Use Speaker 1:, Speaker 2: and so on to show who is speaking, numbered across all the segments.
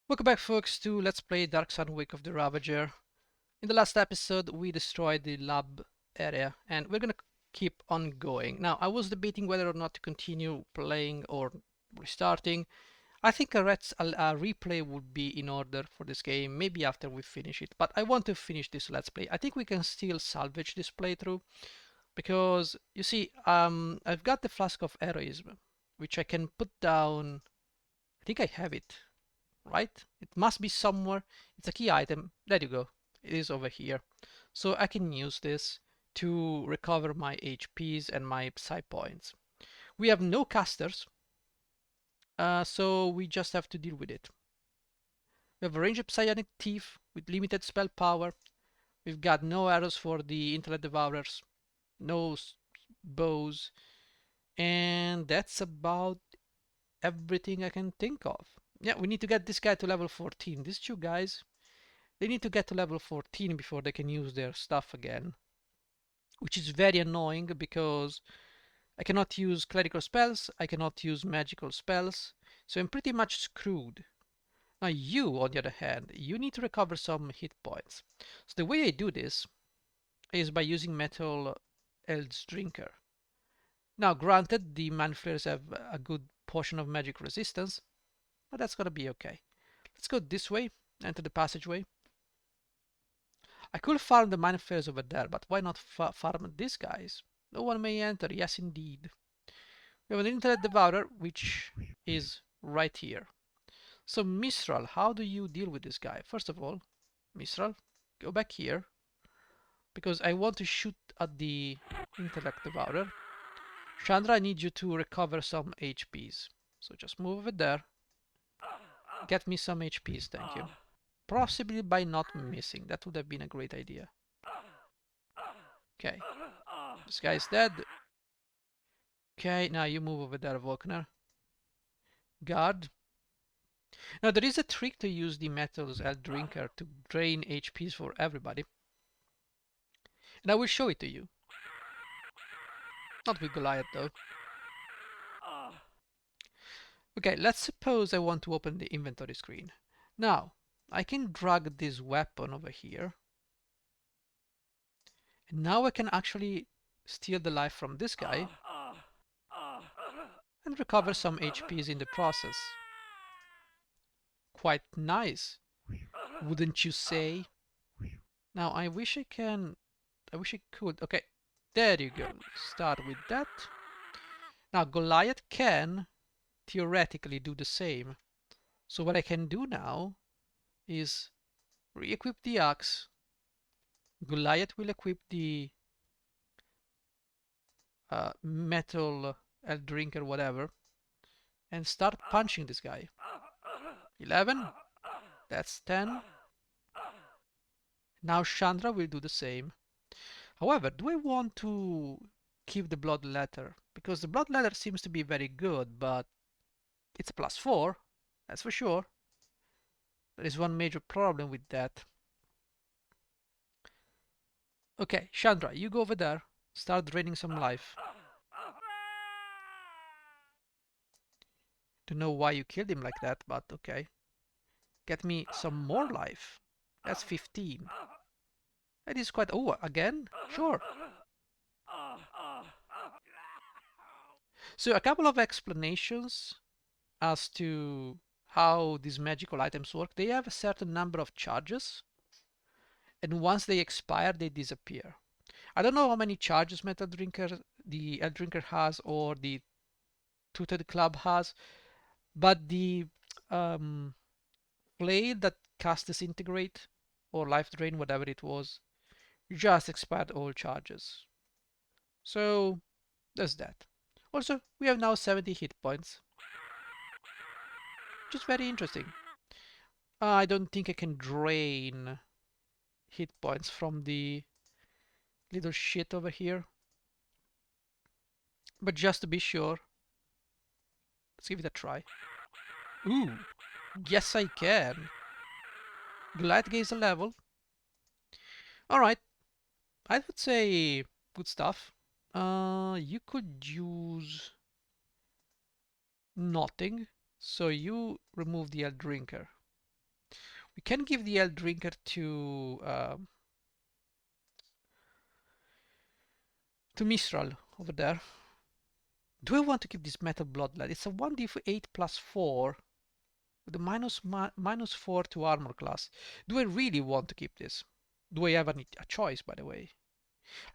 Speaker 1: Welcome back, folks, to Let's Play Dark Sun Wake of the Ravager. In the last episode, we destroyed the lab area, and we're gonna keep on going. Now, I was debating whether or not to continue playing or restarting. I think a replay would be in order for this game, maybe after we finish it, but I want to finish this Let's Play. I think we can still salvage this playthrough, because, you see, I've got the Flask of Heroism, which I can put down. I think I have it. Right? It must be somewhere. It's a key item. There you go. It is over here. So I can use this to recover my HPs and my psi points. We have no casters, so we just have to deal with it. We have a ranged psionic thief with limited spell power. We've got no arrows for the intellect devourers, no bows, and that's about everything I can think of. Yeah, we need to get this guy to level 14. These two guys, they need to get to level 14 before they can use their stuff again, which is very annoying because I cannot use clerical spells, I cannot use magical spells, so I'm pretty much screwed. Now you, on the other hand, you need to recover some hit points. So the way I do this is by using Metal Eld's Drinker. Now granted, the Mind Flayers have a good portion of magic resistance, but that's gonna be okay. Let's go this way, enter the passageway. I could farm the Mind Flayers over there, but why not farm these guys? No one may enter, yes indeed. We have an Intellect Devourer, which is right here. So Mistral, how do you deal with this guy? First of all, Mistral, go back here, because I want to shoot at the Intellect Devourer. Chandra, I need you to recover some HPs. So just move over there. Get me some HPs, thank you. Possibly by not missing. That would have been a great idea. Okay. This guy is dead. Okay, now you move over there, Volkner. Guard. Now there is a trick to use the Metals L Drinker to drain HPs for everybody. And I will show it to you. Not with Goliath though. Okay, let's suppose I want to open the inventory screen. Now, I can drag this weapon over here. And now I can actually steal the life from this guy and recover some HPs in the process. Quite nice, wouldn't you say? Now I wish I could. Okay, there you go. Start with that. Now Goliath can theoretically do the same. So what I can do now is re-equip the axe. Goliath will equip the metal drink or whatever, and start punching this guy. 11. That's 10. Now Chandra will do the same. However, do I want to keep the blood letter? Because the blood letter seems to be very good, but it's a +4, that's for sure. There is one major problem with that. Okay, Chandra, you go over there. Start draining some life. Don't know why you killed him like that, but okay. Get me some more life. That's 15. That is quite... Oh, again? Sure. So a couple of explanations as to how these magical items work. They have a certain number of charges, and once they expire, they disappear. I don't know how many charges the L Drinker has, or the Tooted Club has, but the Flail that cast Disintegrate or Life Drain, whatever it was, just expired all charges. So there's that. Also, we have now 70 hit points, which is very interesting. I don't think I can drain hit points from the little shit over here. But just to be sure, let's give it a try. Ooh, yes I can. Glad gains a level. Alright, I would say good stuff. You could use nothing, so you remove the L Drinker. We can give the ale drinker to Mistral over there. Do I want to keep this metal bloodlet? It's a 1d8 plus 4 with a -4 to armor class. Do I really want to keep this? Do I have a choice, by the way?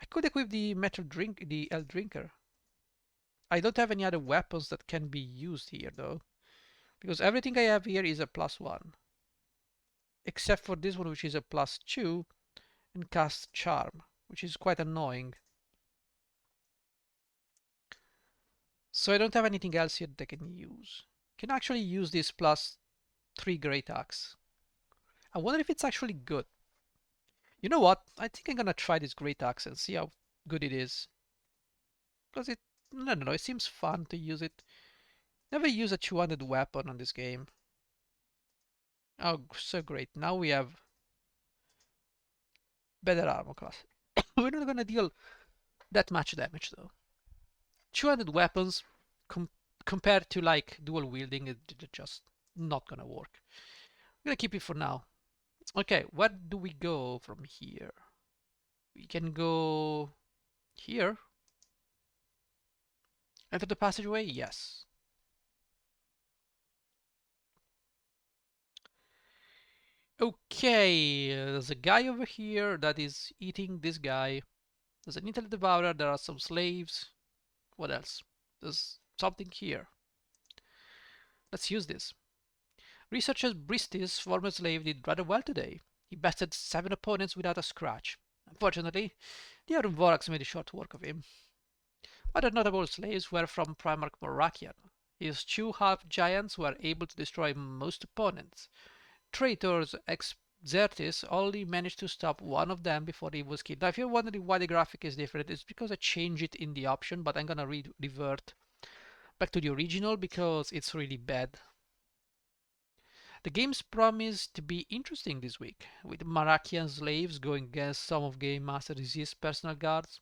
Speaker 1: I could equip the the ale drinker. I don't have any other weapons that can be used here though, because everything I have here is a +1, except for this one, which is a +2 and cast charm, which is quite annoying. So I don't have anything else here that I can use. Can actually use this +3 great axe. I wonder if it's actually good. You know what? I think I'm gonna try this great axe and see how good it is. Because I don't know, it seems fun to use it. Never use a 200 weapon on this game. Oh, so great. Now we have better armor class. We're not gonna deal that much damage though. 200 weapons com compared to like dual wielding, it's just not gonna work. I'm gonna keep it for now. Okay, where do we go from here? We can go here. Enter the passageway? Yes. Okay, there's a guy over here that is eating this guy. There's an intellect devourer, there are some slaves. What else? There's something here. Let's use this. Researcher Bristis, former slave, did rather well today. He bested 7 opponents without a scratch. Unfortunately, the Iron Vorax made short work of him. Other notable slaves were from Primarch Morakian. His 2 half-giants were able to destroy most opponents. Traitors Exertis only managed to stop one of them before he was killed. Now, if you're wondering why the graphic is different, it's because I changed it in the option, but I'm gonna revert back to the original because it's really bad. The game's promised to be interesting this week, with Marakian slaves going against some of Gamemaster Disease personal guards.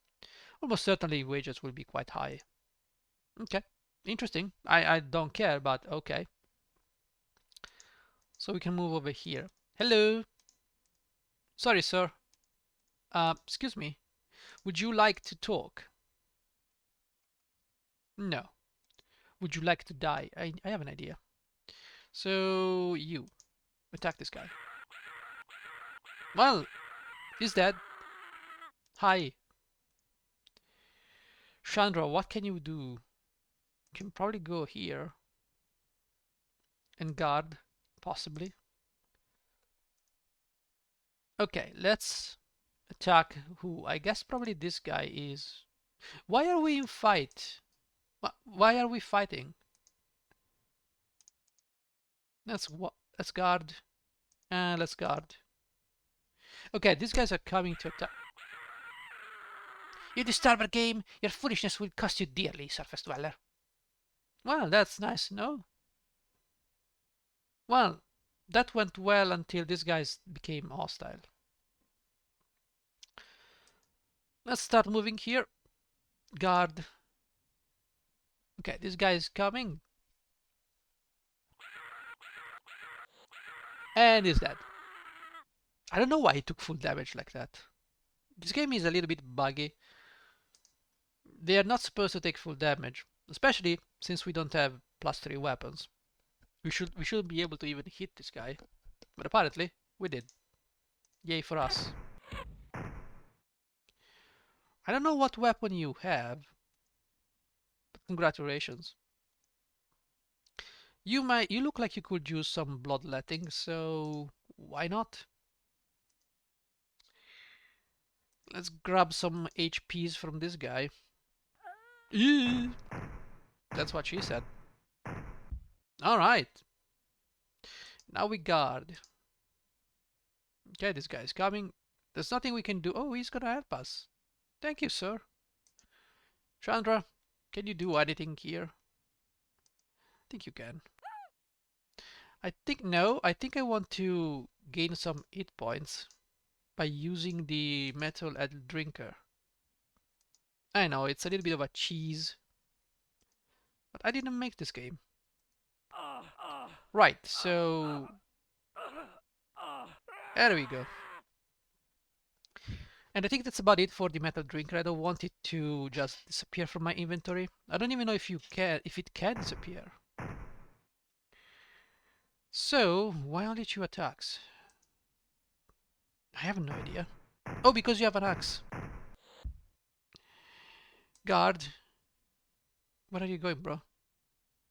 Speaker 1: Almost certainly wages will be quite high. Okay, interesting. I don't care, but okay. So we can move over here. Hello. Sorry, sir. Excuse me. Would you like to talk? No. Would you like to die? I have an idea. So you attack this guy. Well, he's dead. Hi. Chandra, what can you do? You can probably go here and guard, possibly. Okay, let's attack who? I guess probably this guy is. Why are we in fight? Why are we fighting? Let's guard. And let's guard. Okay, these guys are coming to attack. You disturb our game. Your foolishness will cost you dearly, Surface Dweller. Well, that's nice, no? Well, that went well until these guys became hostile. Let's start moving here. Guard. Okay, this guy is coming. And he's dead. I don't know why he took full damage like that. This game is a little bit buggy. They are not supposed to take full damage, especially since we don't have +3 weapons. We should be able to even hit this guy, but apparently we did. Yay for us. I don't know what weapon you have, but congratulations. You look like you could use some bloodletting, so why not? Let's grab some HPs from this guy. Eee! That's what she said. Alright. Now we guard. Okay, this guy's coming. There's nothing we can do. Oh, he's gonna help us. Thank you, sir. Chandra, can you do anything here? I think you can. I think no. I think I want to gain some hit points by using the metal adult drinker. I know, it's a little bit of a cheese. But I didn't make this game. Right, so There we go. And I think that's about it for the metal drinker. I don't want it to just disappear from my inventory. I don't even know if it can disappear. So, why only 2 attacks? I have no idea. Oh, because you have an axe. Guard. Where are you going, bro?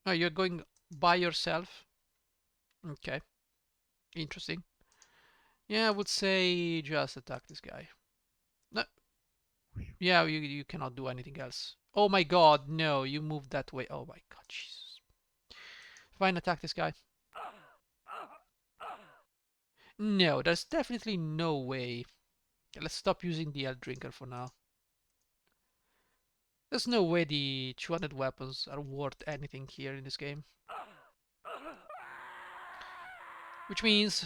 Speaker 1: Oh, you're going by yourself? Okay. Interesting. Yeah, I would say just attack this guy. No. Yeah, you cannot do anything else. Oh my god, no, you moved that way. Oh my god, Jesus. Fine, attack this guy. No, there's definitely no way. Let's stop using the L Drinker for now. There's no way the 200 weapons are worth anything here in this game. Which means,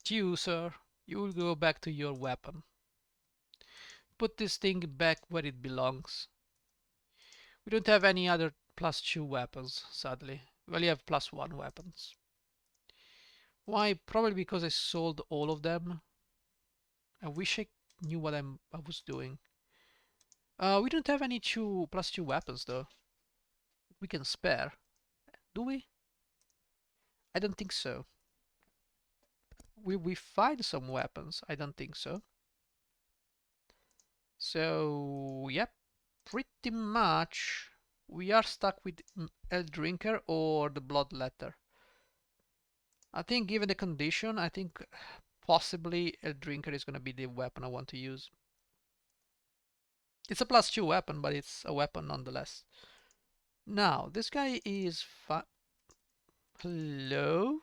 Speaker 1: you, sir, you will go back to your weapon. Put this thing back where it belongs. We don't have any other +2 weapons, sadly. We only have +1 weapons. Why? Probably because I sold all of them. I wish I knew what I was doing. We don't have any +2 weapons though. We can spare. Do we? I don't think so. Will we find some weapons? I don't think so. So, yep, pretty much we are stuck with El Drinker or the Bloodletter. I think given the condition, I think possibly El Drinker is going to be the weapon I want to use. It's a +2 weapon, but it's a weapon nonetheless. Now, this guy is Hello?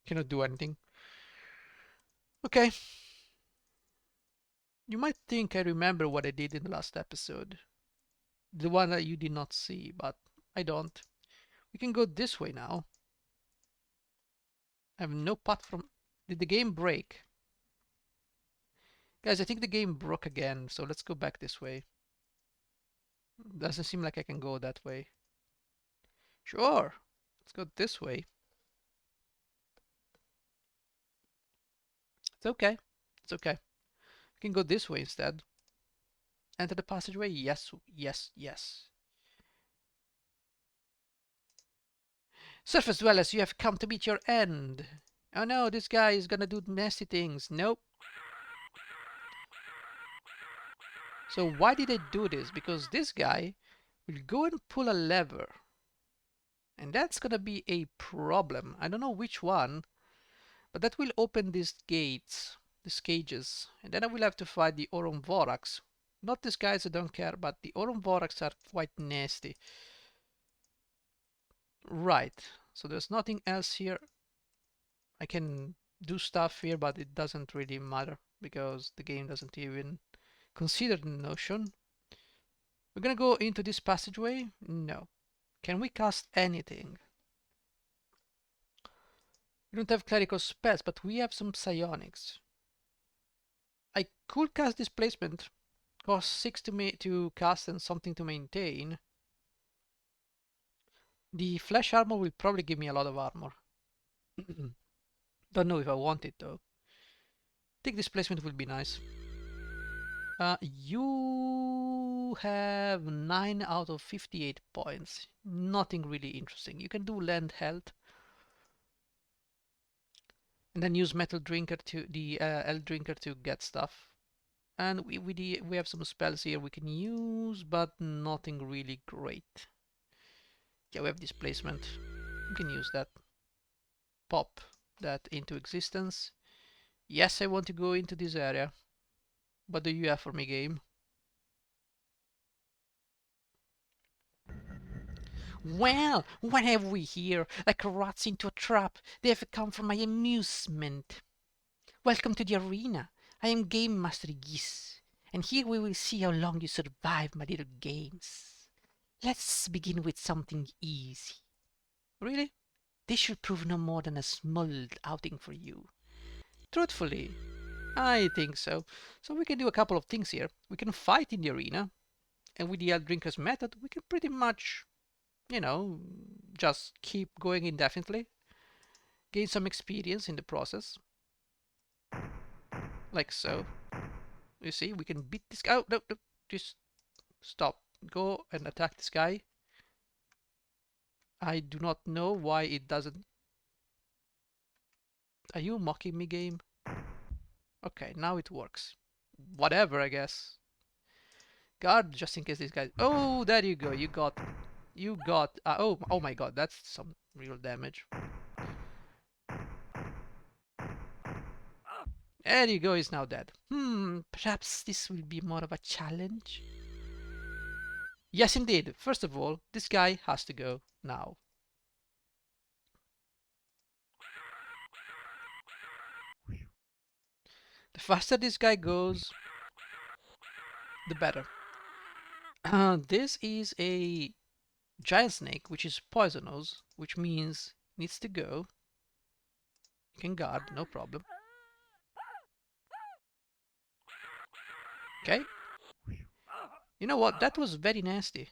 Speaker 1: Cannot do anything. Okay. You might think I remember what I did in the last episode. The one that you did not see, but I don't. We can go this way now. I have no path from... Did the game break? Guys, I think the game broke again, so let's go back this way. Doesn't seem like I can go that way. Sure, let's go this way. It's okay. It's okay. We can go this way instead. Enter the passageway? Yes, yes, yes. Surface dwellers, you have come to meet your end. Oh no, this guy is gonna do nasty things. Nope. So why did I do this? Because this guy will go and pull a lever. And that's gonna be a problem. I don't know which one, but that will open these gates, these cages. And then I will have to fight the Oromvorax. Not these guys, I don't care, but the Oromvorax are quite nasty. Right, so there's nothing else here. I can do stuff here, but it doesn't really matter because the game doesn't even consider the notion. We're gonna go into this passageway? No. Can we cast anything? We don't have clerical spells, but we have some psionics. I could cast displacement. Cost 6 to cast and something to maintain. The flesh armor will probably give me a lot of armor. Don't know if I want it though. I think displacement will be nice. You have 9 out of 58 points. Nothing really interesting. You can do land health. And then use metal drinker to the L drinker to get stuff. And we have some spells here we can use, but nothing really great. Yeah, we have displacement. We can use that. Pop that into existence. Yes, I want to go into this area. What do you have for me, game? Well, what have we here? Like rats into a trap. They have come for my amusement. Welcome to the arena. I am Gamemaster Geese, and here we will see how long you survive my little games. Let's begin with something easy. Really? This should prove no more than a small outing for you. Truthfully, I think so. So we can do a couple of things here. We can fight in the arena, and with the Eldrinker's method, we can pretty much, you know, just keep going indefinitely. Gain some experience in the process. like so. You see, we can beat this guy. Oh, no, no, just stop. Go and attack this guy. I do not know why it doesn't. Are you mocking me, game? Okay, now it works. Whatever, I guess. Guard, just in case these guys. Oh, there you go. You got. You got. Oh my god, that's some real damage. There you go. He's now dead. Perhaps this will be more of a challenge. Yes, indeed. First of all, this guy has to go now. The faster this guy goes, the better. This is a giant snake, which is poisonous, which means needs to go. You can guard, no problem. Okay. You know what? That was very nasty.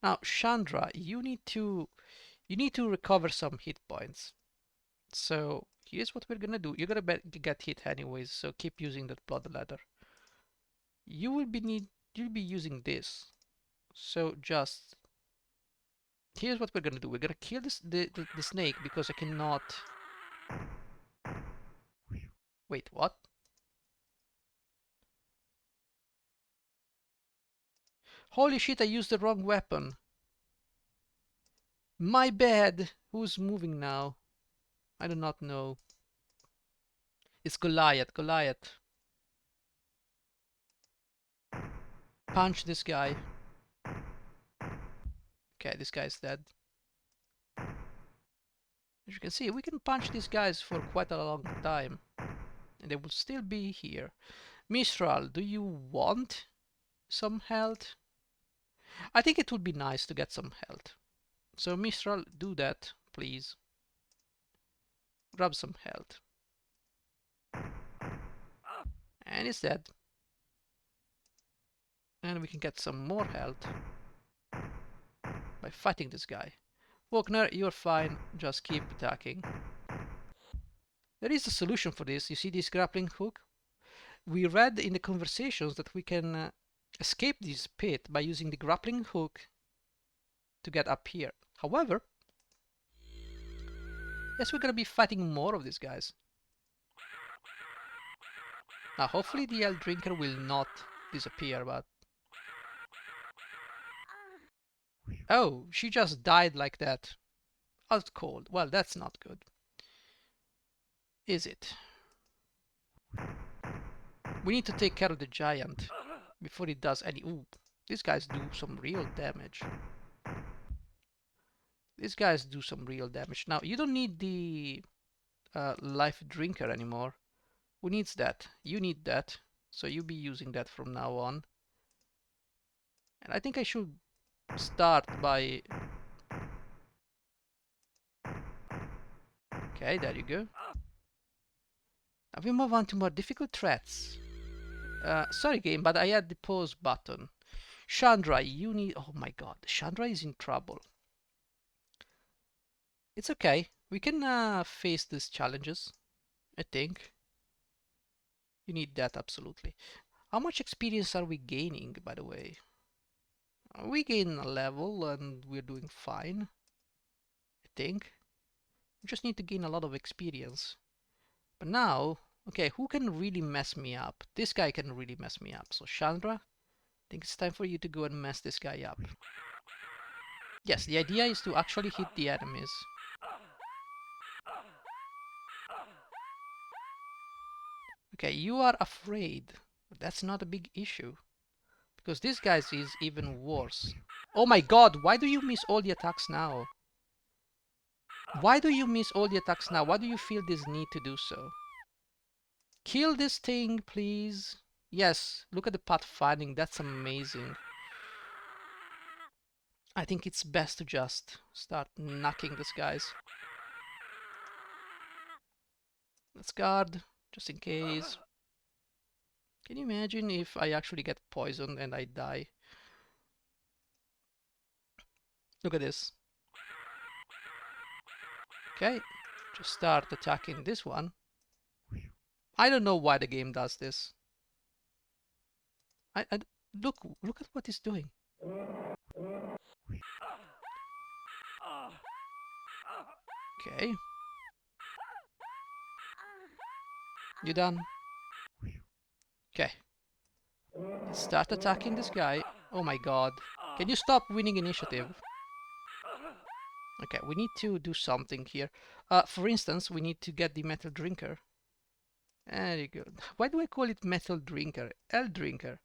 Speaker 1: Now, Chandra, you need to recover some hit points. So here's what we're gonna do. You're gonna get hit anyways, so keep using that blood ladder. You'll be using this. So just here's what we're gonna do. We're gonna kill the snake because I cannot. Wait, what? Holy shit! I used the wrong weapon. My bad. Who's moving now? I do not know. It's Goliath. Goliath. Punch this guy. Okay, this guy's dead. As you can see, we can punch these guys for quite a long time. And they will still be here. Mistral, do you want some health? I think it would be nice to get some health. So Mistral, do that, please. Grab some health. And he's dead. And we can get some more health by fighting this guy. Wagner, you're fine. Just keep attacking. There is a solution for this. You see this grappling hook? We read in the conversations that we can escape this pit by using the grappling hook to get up here. However, yes, we're gonna be fighting more of these guys. Now, hopefully the El Drinker will not disappear, but... Oh, she just died like that. Out cold. Well, that's not good. Is it? We need to take care of the giant before he does any... Ooh, these guys do some real damage. These guys do some real damage. Now, you don't need the life drinker anymore. Who needs that? You need that. So you'll be using that from now on. And I think I should start by... Okay, there you go. Now we move on to more difficult threats. Sorry game, but I had the pause button. Chandra, you need... Oh my god, Chandra is in trouble. It's okay. We can face these challenges, I think. You need that, absolutely. How much experience are we gaining, by the way? We gain a level and we're doing fine, I think. We just need to gain a lot of experience. But now, okay, who can really mess me up? This guy can really mess me up. So Chandra, I think it's time for you to go and mess this guy up. Yes, the idea is to actually hit the enemies. Okay, you are afraid, but that's not a big issue. Because this guy is even worse. Oh my god, why do you miss all the attacks now? Why do you miss all the attacks now? Why do you feel this need to do so? Kill this thing, please. Yes, look at the pathfinding, that's amazing. I think it's best to just start knocking these guys. Let's guard, just in case. Can you imagine if I actually get poisoned and I die? Look at this. Okay, just start attacking this one. I don't know why the game does this. I look at what it's doing. Okay. You done? Okay. Let's start attacking this guy. Oh my god. Can you stop winning initiative? Okay, we need to do something here. For instance, we need to get the metal drinker. There you go. Why do I call it metal drinker? L drinker.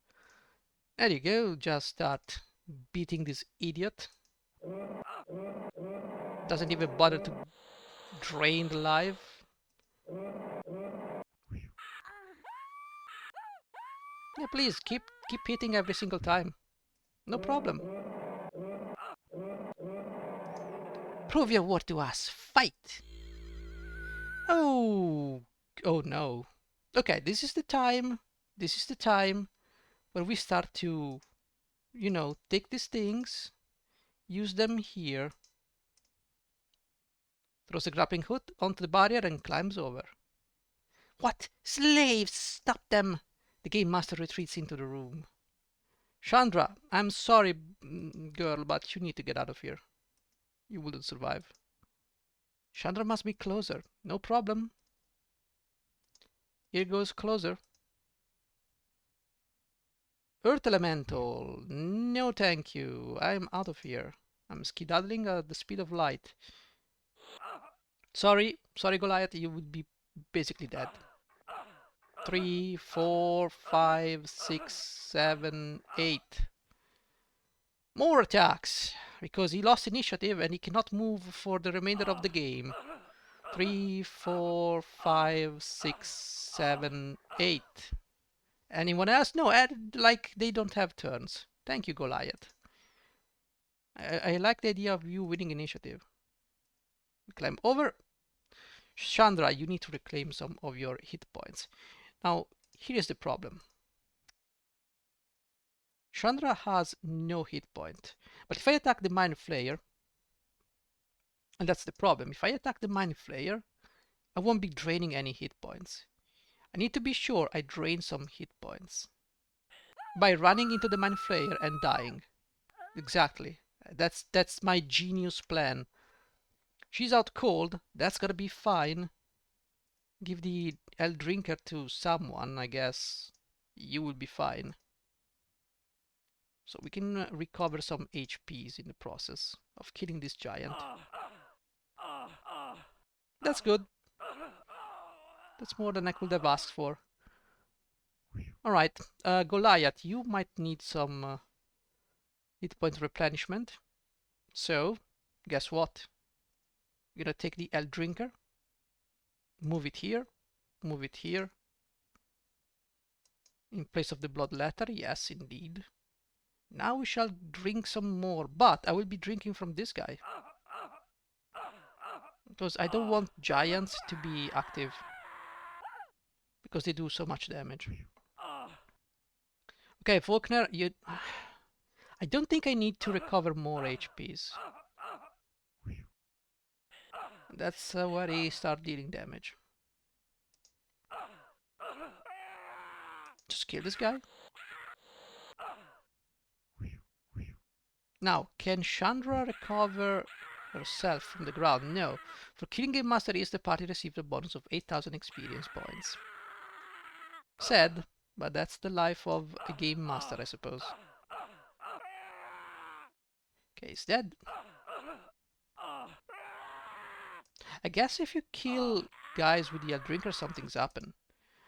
Speaker 1: There you go. Just start beating this idiot. Doesn't even bother to drain the life. Yeah, please keep hitting every single time. No problem. Prove your worth to us. Fight. Oh no. Okay, this is the time. This is the time where we start to, you know, take these things, use them here. Throws a grappling hook onto the barrier and climbs over. What? Slaves! Stop them! The game master retreats into the room. Chandra, I'm sorry, girl, but you need to get out of here. You wouldn't survive. Chandra must be closer. No problem. Here goes closer. Earth Elemental. No thank you. I'm out of here. I'm skedaddling at the speed of light. Sorry, Goliath, you would be basically dead. 3, 4, 5, 6, 7, 8. More attacks! Because he lost initiative and he cannot move for the remainder of the game. 3, 4, 5, 6, 7, 8. Anyone else? No, like they don't have turns. Thank you, Goliath. I like the idea of you winning initiative. Climb over. Chandra, you need to reclaim some of your hit points. Now, here is the problem. Chandra has no hit point. But if I attack the Mind Flayer, and that's the problem, if I attack the Mind Flayer, I won't be draining any hit points. I need to be sure I drain some hit points by running into the Mind Flayer and dying. Exactly. That's my genius plan. She's out cold. That's gonna be fine. Give the L drinker to someone, I guess. You will be fine. So we can recover some HPs in the process of killing this giant. That's good. That's more than I could have asked for. Alright, Goliath, you might need some hit point replenishment. So, guess what? You're gonna take the L drinker, move it here, move it here. In place of the blood letter, yes, indeed. Now we shall drink some more, but I will be drinking from this guy. Because I don't want giants to be active. Because they do so much damage. Okay, Faulkner, you... I don't think I need to recover more HPs. That's where he start dealing damage. Just kill this guy. Now, can Chandra recover herself from the ground? No. For killing Gamemaster East, the party received a bonus of 8,000 experience points. Sad, but that's the life of a Gamemaster, I suppose. Okay, he's dead. I guess if you kill guys with the L Drinker, something's happened.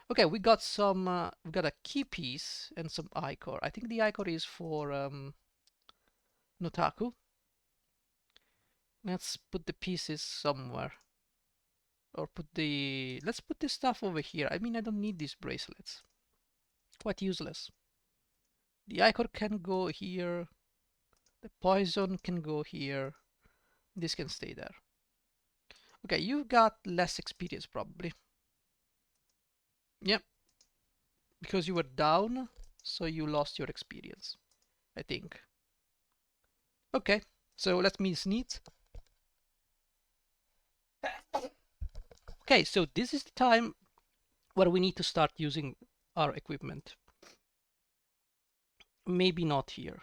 Speaker 1: Okay, we got some, we got a key piece and some ichor. I think the ichor is for Notaku. Let's put the pieces somewhere. Or put the... Let's put this stuff over here. I mean, I don't need these bracelets. Quite useless. The ichor can go here. The poison can go here. This can stay there. Okay, you've got less experience probably. Yep. Because you were down, so you lost your experience, I think. Okay, so let me sneeze. Okay, so this is the time where we need to start using our equipment. Maybe not here.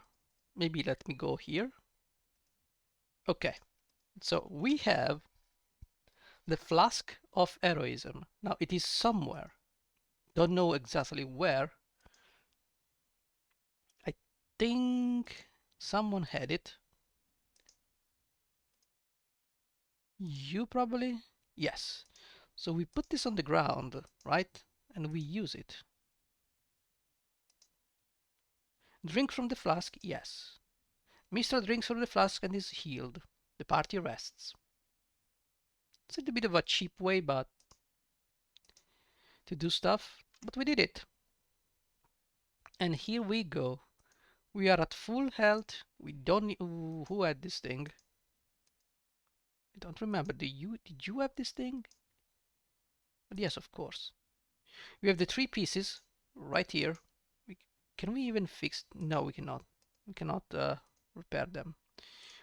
Speaker 1: Maybe let me go here. Okay, so we have the Flask of Heroism. Now it is somewhere. Don't know exactly where. I think someone had it. You probably? Yes. So we put this on the ground, right? And we use it. Drink from the flask? Yes. Mr. drinks from the flask and is healed. The party rests. It's a little bit of a cheap way, but to do stuff, but we did it. And here we go. We are at full health. We don't need... Ooh, who had this thing? I don't remember. Did you have this thing? But yes, of course. We have the 3 pieces right here. Can we even fix... No, we cannot. We cannot repair them.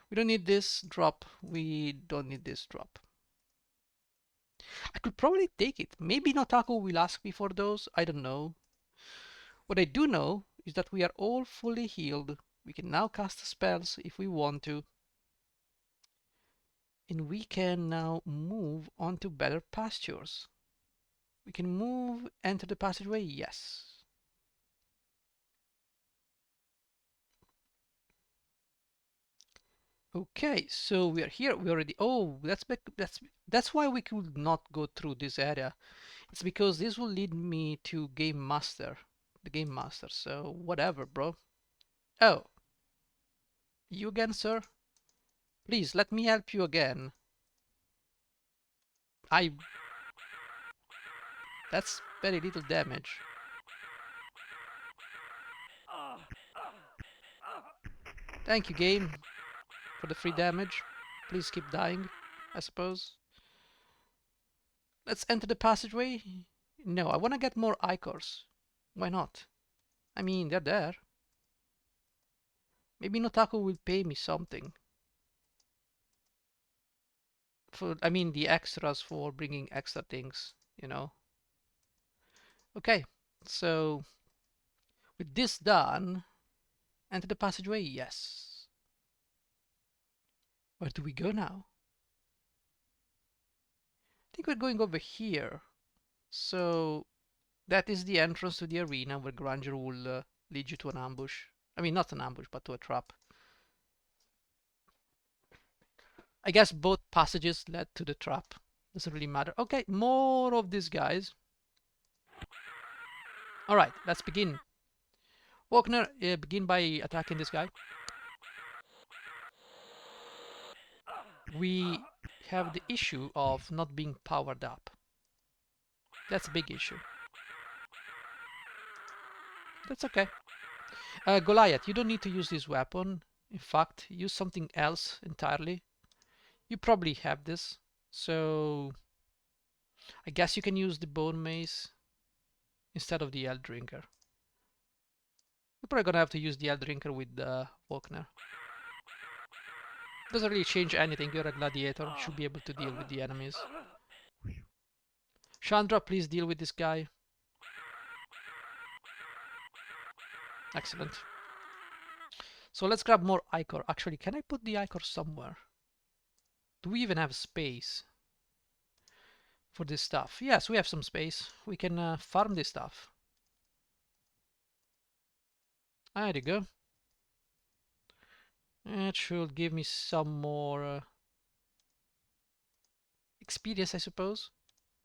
Speaker 1: We don't need this drop. We don't need this drop. I could probably take it. Maybe Notaku will ask me for those. I don't know. What I do know is that we are all fully healed. We can now cast spells if we want to. And we can now move on to better pastures. We can move, enter the passageway, yes. Okay, so we are here. We already... Oh, that's why we could not go through this area. It's because this will lead me to Gamemaster. The Gamemaster, so whatever, bro. Oh. You again, sir? Please, let me help you again. That's very little damage. Thank you, game, for the free damage. Please keep dying, I suppose. Let's enter the passageway. No, I want to get more ichors. Why not? I mean, they're there. Maybe Notaku will pay me something. I mean, the extras for bringing extra things, you know. Okay, so with this done, enter the passageway, yes. Where do we go now? I think we're going over here. So that is the entrance to the arena where Granger will lead you to an ambush. I mean, not an ambush, but to a trap. I guess both passages led to the trap. Doesn't really matter. Okay, more of these guys. Alright, let's begin. Wagner, begin by attacking this guy. We have the issue of not being powered up. That's a big issue. That's okay. Goliath, you don't need to use this weapon. In fact, use something else entirely. You probably have this. So I guess you can use the bone mace instead of the L drinker. You're probably gonna have to use the L drinker with Faulkner. Doesn't really change anything. You're a gladiator. You should be able to deal with the enemies. Chandra, please deal with this guy. Excellent. So let's grab more ichor. Actually, can I put the ichor somewhere? Do we even have space for this stuff? Yes, we have some space. We can farm this stuff. There you go. It should give me some more experience, I suppose.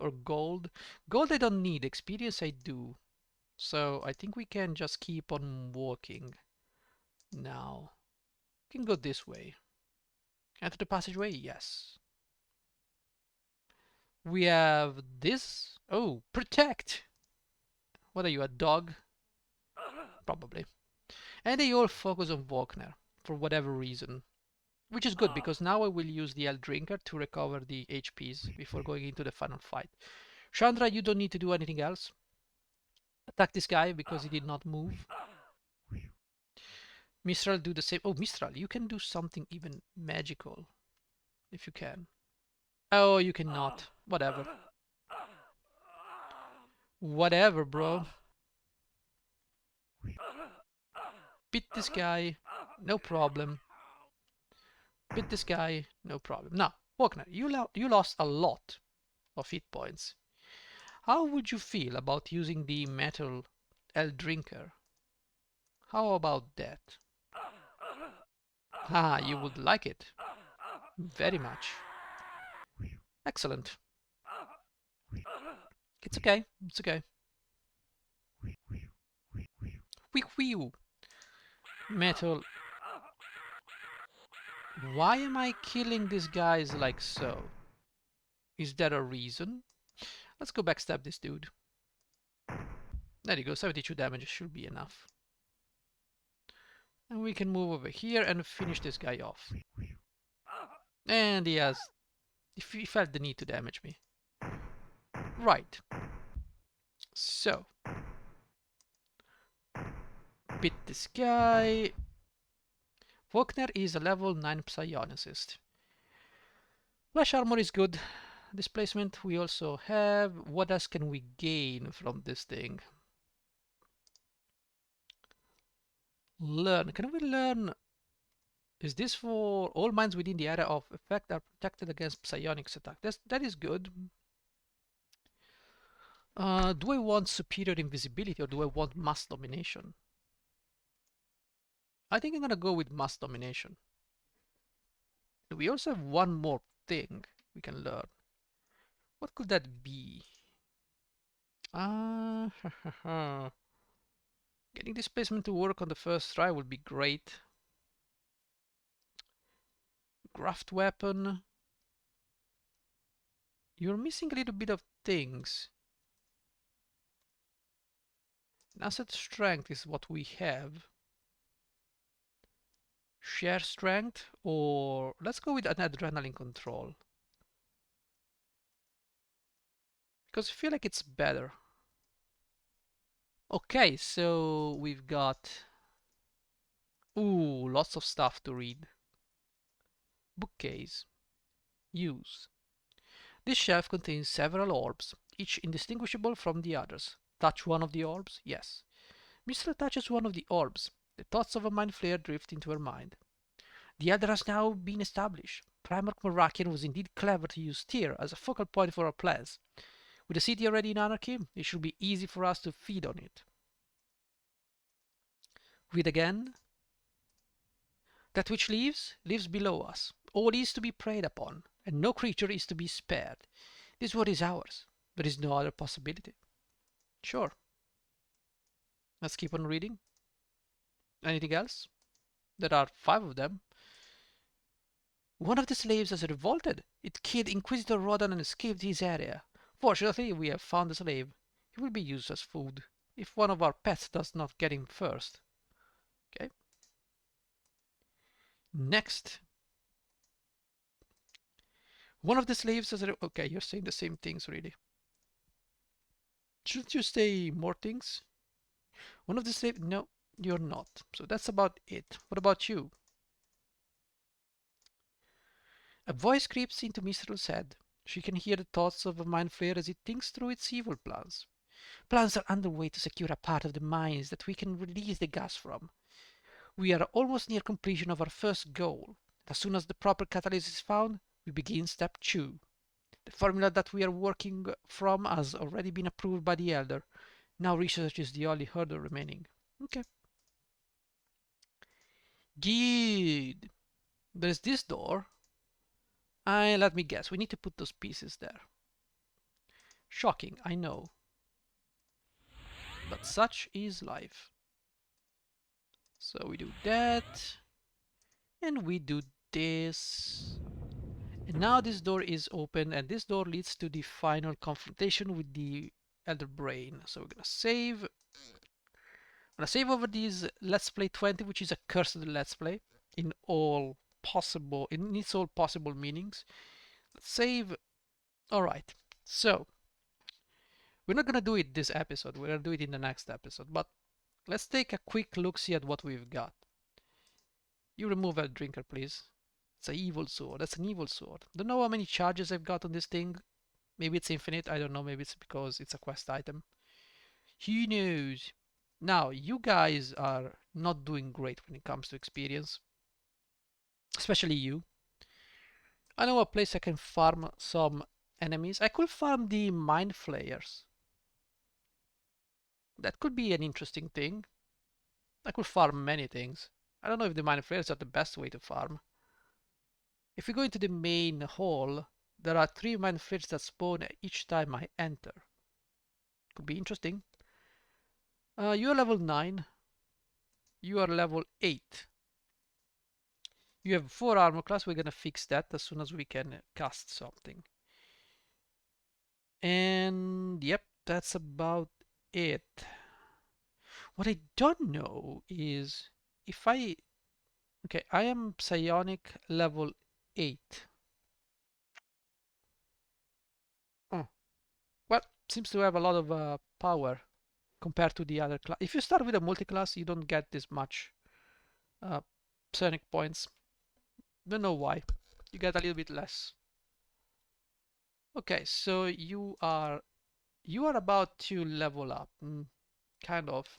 Speaker 1: Or gold. Gold I don't need. Experience I do. So I think we can just keep on walking now. We can go this way. Enter the passageway? Yes. We have this. Oh, protect! What are you, a dog? Probably. And they all focus on Wagner for whatever reason. Which is good, because now I will use the L Drinker to recover the HPs before going into the final fight. Chandra, you don't need to do anything else. Attack this guy because he did not move. Mistral, do the same. Oh, Mistral, you can do something even magical. If you can. Oh, you cannot. Whatever. Whatever, bro. Beat this guy, no problem. Beat this guy, no problem. Now, Wagner, you lost a lot of hit points. How would you feel about using the metal L drinker? How about that? Ah, you would like it. Very much. Excellent. It's okay. It's okay. Whew. Metal. Why am I killing these guys like so? Is there a reason? Let's go backstab this dude. There you go, 72 damage should be enough. And we can move over here and finish this guy off. And he felt the need to damage me. Right. So. Beat this guy. Wagner is a level 9 psionicist. Flash armor is good. Displacement we also have. What else can we gain from this thing? Learn. Can we learn? Is this for all mines within the area of effect are protected against psionics attack? That is good. Do I want superior invisibility or do I want mass domination? I think I'm gonna go with mass domination. We also have one more thing we can learn. What could that be? Getting displacement to work on the first try would be great. Graft weapon. You're missing a little bit of things. An asset strength is what we have. Share strength, or let's go with an adrenaline control. Because I feel like it's better. Okay, so we've got... Ooh, lots of stuff to read. Bookcase. Use. This shelf contains several orbs, each indistinguishable from the others. Touch one of the orbs? Yes. Mistral touches one of the orbs. The thoughts of a mind flare drift into her mind. The other has now been established. Primarch Morakian was indeed clever to use Tyr as a focal point for our plans. With the city already in anarchy, it should be easy for us to feed on it. Read again. That which lives below us. All is to be preyed upon, and no creature is to be spared. This world is ours. There is no other possibility. Sure. Let's keep on reading. Anything else? There are 5 of them. One of the slaves has revolted. It killed Inquisitor Rodan and escaped his area. Fortunately, we have found the slave. He will be used as food, if one of our pets does not get him first. Okay. Next. One of the slaves has... Okay, you're saying the same things, really. Shouldn't you say more things? One of the slaves... No, you're not. So that's about it. What about you? A voice creeps into Mistral's head. She can hear the thoughts of a mind flayer as it thinks through its evil plans. Plans are underway to secure a part of the mines that we can release the gas from. We are almost near completion of our first goal. As soon as the proper catalyst is found, we begin step 2. The formula that we are working from has already been approved by the Elder. Now research is the only hurdle remaining. Okay. Good. There's this door. Let me guess, we need to put those pieces there. Shocking, I know. But such is life. So we do that. And we do this. And now this door is open, and this door leads to the final confrontation with the Elder Brain. So we're gonna save. I'm gonna save over these Let's Play 20, which is a cursed Let's Play in its all possible meanings. Let's save. Alright, so we're not gonna do it this episode, we're gonna do it in the next episode, but let's take a quick look see at what we've got. You remove a drinker, please. It's an evil sword. That's an evil sword. Don't know how many charges I've got on this thing. Maybe it's infinite. I don't know. Maybe it's because it's a quest item. Who knows? Now, you guys are not doing great when it comes to experience, especially you. I know a place I can farm some enemies. I could farm the mind flayers. That could be an interesting thing. I could farm many things. I don't know if the mind flayers are the best way to farm. If we go into the main hall, there are 3 mind flayers that spawn each time I enter. Could be interesting. You are level 9. You are level 8. You have 4 armor class. We're gonna fix that as soon as we can cast something. And yep, that's about it. What I don't know is if I... Okay, I am psionic level 8. Oh, well, seems to have a lot of power compared to the other class. If you start with a multi-class, you don't get this much uh, psionic points. Don't know why. You get a little bit less. Okay, so you are about to level up, kind of.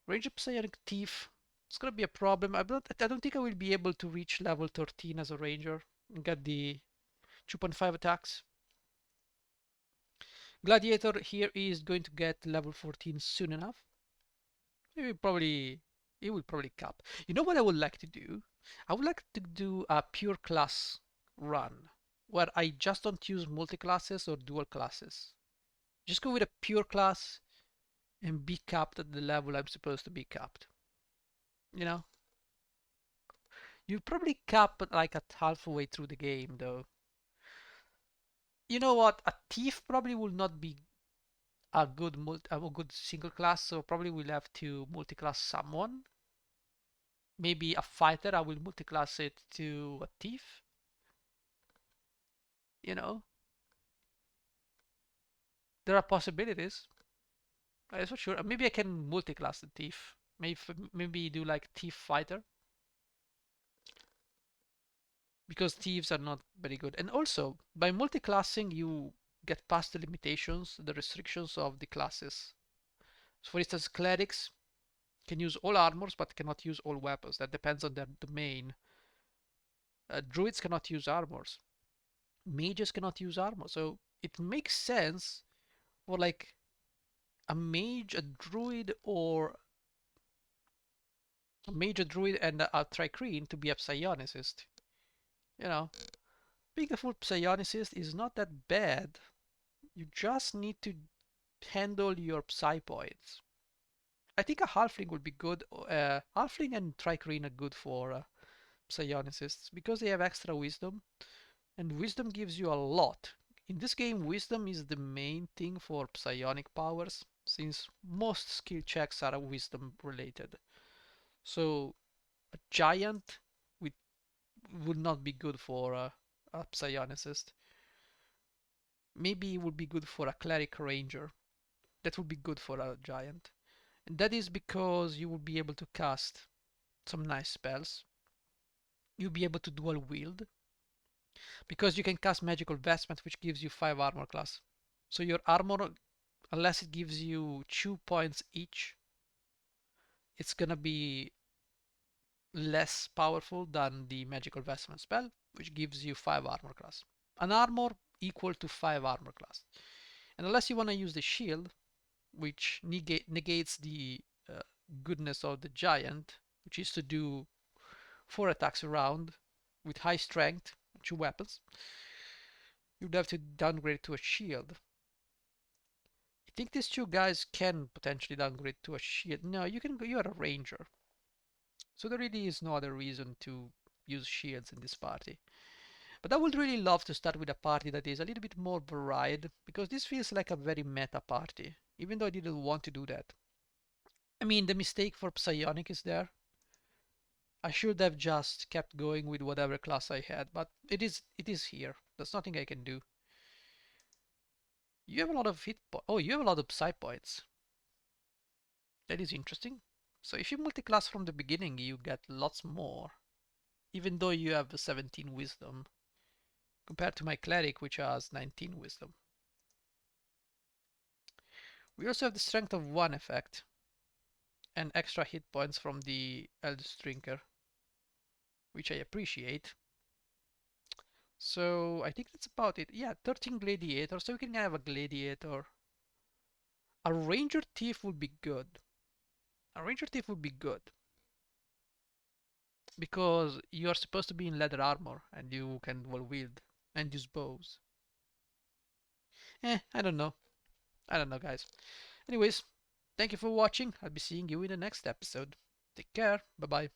Speaker 1: Range of Psionic Thief. It's gonna be a problem. I don't think I will be able to reach level 13 as a ranger and get the 2.5 attacks. Gladiator here is going to get level 14 soon enough. It will probably cap. You know what I would like to do? I would like to do a pure class run where I just don't use multi-classes or dual classes. Just go with a pure class and be capped at the level I'm supposed to be capped. You know? You probably cap like at halfway through the game though. You know what? A thief probably will not be a good single class, so probably we'll have to multi-class someone. Maybe a fighter, I will multi-class it to a thief. You know, there are possibilities. That's for sure. Maybe I can multi-class the thief. Maybe do like thief fighter because thieves are not very good. And also by multi-classing, you get past the limitations, the restrictions of the classes. So for instance, clerics can use all armors but cannot use all weapons. That depends on their domain. Druids cannot use armors. Mages cannot use armor. So it makes sense for like a mage, a druid, or a mage, a druid, and a trikreen to be a psionicist. You know, being a full psionicist is not that bad. You just need to handle your psi points. I think a halfling would be good. Halfling and trikreen are good for psionicists because they have extra wisdom, and wisdom gives you a lot. In this game, wisdom is the main thing for psionic powers, since most skill checks are wisdom related. So a giant would, would not be good for a psionicist. Maybe it would be good for a cleric ranger. That would be good for a giant. And that is because you will be able to cast some nice spells. You'll be able to dual wield because you can cast magical vestment, which gives you 5 armor class. So your armor, unless it gives you 2 points each, it's gonna be less powerful than the magical vestment spell, which gives you 5 armor class. An armor equal to 5 armor class. And unless you want to use the shield, which negates the goodness of the giant, which is to do 4 attacks around with high strength, 2 weapons, you'd have to downgrade to a shield. I think these 2 guys can potentially downgrade to a shield. No, you are a ranger. So there really is no other reason to use shields in this party. But I would really love to start with a party that is a little bit more varied, because this feels like a very meta party, even though I didn't want to do that. I mean, the mistake for Psionic is there. I should have just kept going with whatever class I had, but it is here. There's nothing I can do. You have a lot of hit points. Oh, you have a lot of psi points. That is interesting. So if you multi-class from the beginning, you get lots more, even though you have 17 wisdom, compared to my cleric, which has 19 wisdom. We also have the strength of 1 effect and extra hit points from the Eldritch Drinker, which I appreciate. So I think that's about it. Yeah, 13 Gladiator, so we can have a Gladiator. A Ranger Thief would be good. A Ranger Thief would be good. Because you are supposed to be in leather armor and you can well wield and use bows. I don't know. I don't know, guys. Anyways, thank you for watching. I'll be seeing you in the next episode. Take care. Bye bye.